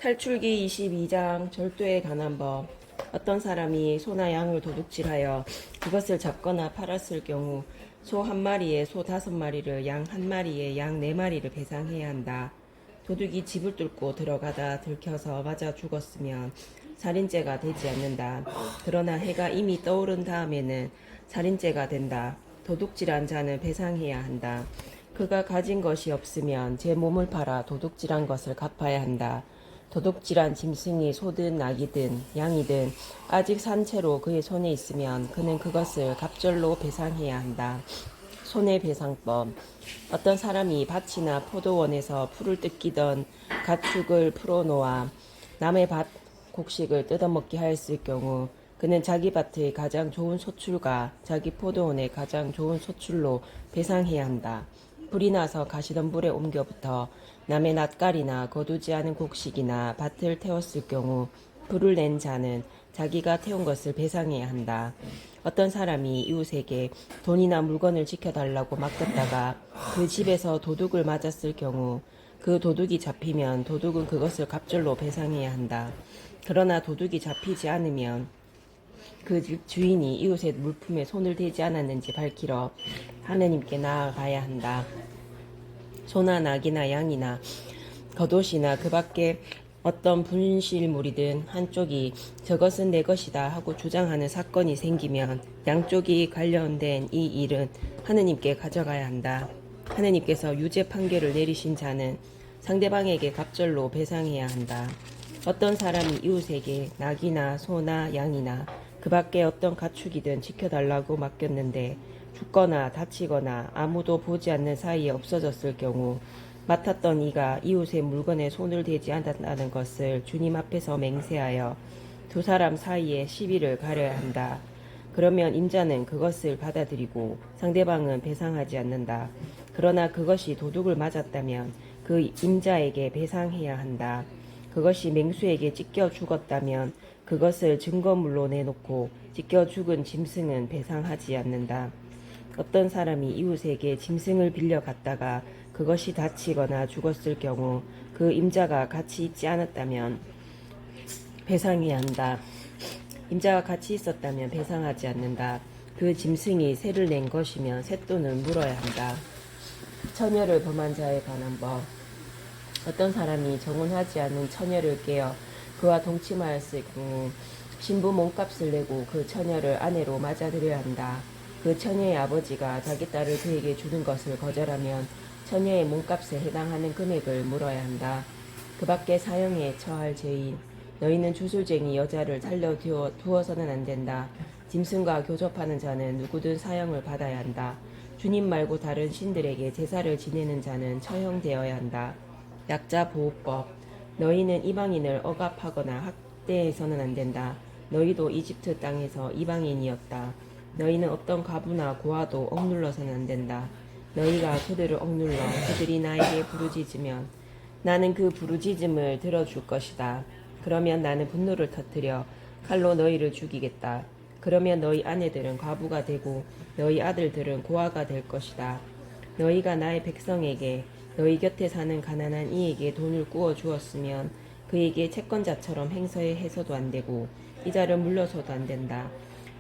탈출기 22장 절도에 관한 법. 어떤 사람이 소나 양을 도둑질하여 그것을 잡거나 팔았을 경우 소 한 마리에 소 5마리를, 양 한 마리에 양 4마리를 배상해야 한다. 도둑이 집을 뚫고 들어가다 들켜서 맞아 죽었으면 살인죄가 되지 않는다. 그러나 해가 이미 떠오른 다음에는 살인죄가 된다. 도둑질한 자는 배상해야 한다. 그가 가진 것이 없으면 제 몸을 팔아 도둑질한 것을 갚아야 한다. 도둑질한 짐승이 소든 낙이든 양이든 아직 산 채로 그의 손에 있으면 그는 그것을 갑절로 배상해야 한다. 손해배상법. 어떤 사람이 밭이나 포도원에서 풀을 뜯기던 가축을 풀어놓아 남의 밭 곡식을 뜯어먹게 하였을 경우 그는 자기 밭의 가장 좋은 소출과 자기 포도원의 가장 좋은 소출로 배상해야 한다. 불이 나서 가시덤불에 옮겨부터 남의 낫갈이나 거두지 않은 곡식이나 밭을 태웠을 경우 불을 낸 자는 자기가 태운 것을 배상해야 한다. 어떤 사람이 이웃에게 돈이나 물건을 지켜달라고 맡겼다가 그 집에서 도둑을 맞았을 경우 그 도둑이 잡히면 도둑은 그것을 갑절로 배상해야 한다. 그러나 도둑이 잡히지 않으면 그 집 주인이 이웃의 물품에 손을 대지 않았는지 밝히러 하느님께 나아가야 한다. 소나 낙이나 양이나 겉옷이나 그 밖에 어떤 분실물이든 한쪽이 저것은 내 것이다 하고 주장하는 사건이 생기면 양쪽이 관련된 이 일은 하느님께 가져가야 한다. 하느님께서 유죄 판결을 내리신 자는 상대방에게 갑절로 배상해야 한다. 어떤 사람이 이웃에게 낙이나 소나 양이나 그 밖에 어떤 가축이든 지켜달라고 맡겼는데 죽거나 다치거나 아무도 보지 않는 사이에 없어졌을 경우 맡았던 이가 이웃의 물건에 손을 대지 않았다는 것을 주님 앞에서 맹세하여 두 사람 사이에 시비를 가려야 한다. 그러면 임자는 그것을 받아들이고 상대방은 배상하지 않는다. 그러나 그것이 도둑을 맞았다면 그 임자에게 배상해야 한다. 그것이 맹수에게 찢겨 죽었다면 그것을 증거물로 내놓고 찢겨 죽은 짐승은 배상하지 않는다. 어떤 사람이 이웃에게 짐승을 빌려갔다가 그것이 다치거나 죽었을 경우 그 임자가 같이 있지 않았다면 배상해야 한다. 임자가 같이 있었다면 배상하지 않는다. 그 짐승이 세를 낸 것이면 쇳돈은 물어야 한다. 처녀를 범한 자에 관한 법. 어떤 사람이 정혼하지 않은 처녀를 깨어 그와 동침하였을 경우 신부 몸값을 내고 그 처녀를 아내로 맞아들여야 한다. 그 처녀의 아버지가 자기 딸을 그에게 주는 것을 거절하면 처녀의 몸값에 해당하는 금액을 물어야 한다. 그 밖에 사형에 처할 죄인. 너희는 주술쟁이 여자를 살려두어서는 안 된다. 짐승과 교접하는 자는 누구든 사형을 받아야 한다. 주님 말고 다른 신들에게 제사를 지내는 자는 처형되어야 한다. 약자보호법. 너희는 이방인을 억압하거나 학대해서는 안 된다. 너희도 이집트 땅에서 이방인이었다. 너희는 어떤 과부나 고아도 억눌러서는 안 된다. 너희가 그들을 억눌러 그들이 나에게 부르짖으면 나는 그 부르짖음을 들어줄 것이다. 그러면 나는 분노를 터뜨려 칼로 너희를 죽이겠다. 그러면 너희 아내들은 과부가 되고 너희 아들들은 고아가 될 것이다. 너희가 나의 백성에게 너희 곁에 사는 가난한 이에게 돈을 꾸어 주었으면 그에게 채권자처럼 행세해서도 안 되고 이자를 물려서도 안 된다.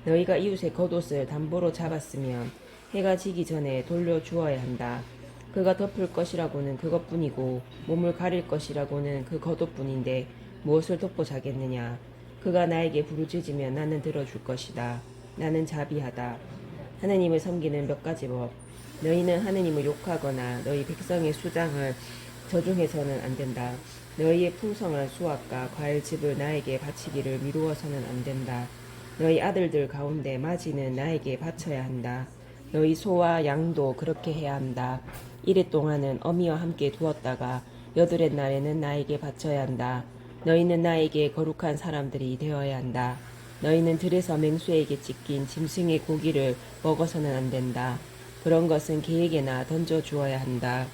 너희가 이웃의 겉옷을 담보로 잡았으면 해가 지기 전에 돌려주어야 한다. 그가 덮을 것이라고는 그것뿐이고 몸을 가릴 것이라고는 그 겉옷뿐인데 무엇을 덮고 자겠느냐. 그가 나에게 부르짖으면 나는 들어줄 것이다. 나는 자비하다. 하느님을 섬기는 몇 가지 법. 너희는 하느님을 욕하거나 너희 백성의 수장을 저중해서는 안 된다. 너희의 풍성한 수확과 과일즙을 나에게 바치기를 미루어서는 안 된다. 너희 아들들 가운데 마지는 나에게 바쳐야 한다. 너희 소와 양도 그렇게 해야 한다. 이래 동안은 어미와 함께 두었다가 여드렛 날에는 나에게 바쳐야 한다. 너희는 나에게 거룩한 사람들이 되어야 한다. 너희는 들에서 맹수에게 찢긴 짐승의 고기를 먹어서는 안 된다. 그런 것은 개에게나 던져 주어야 한다.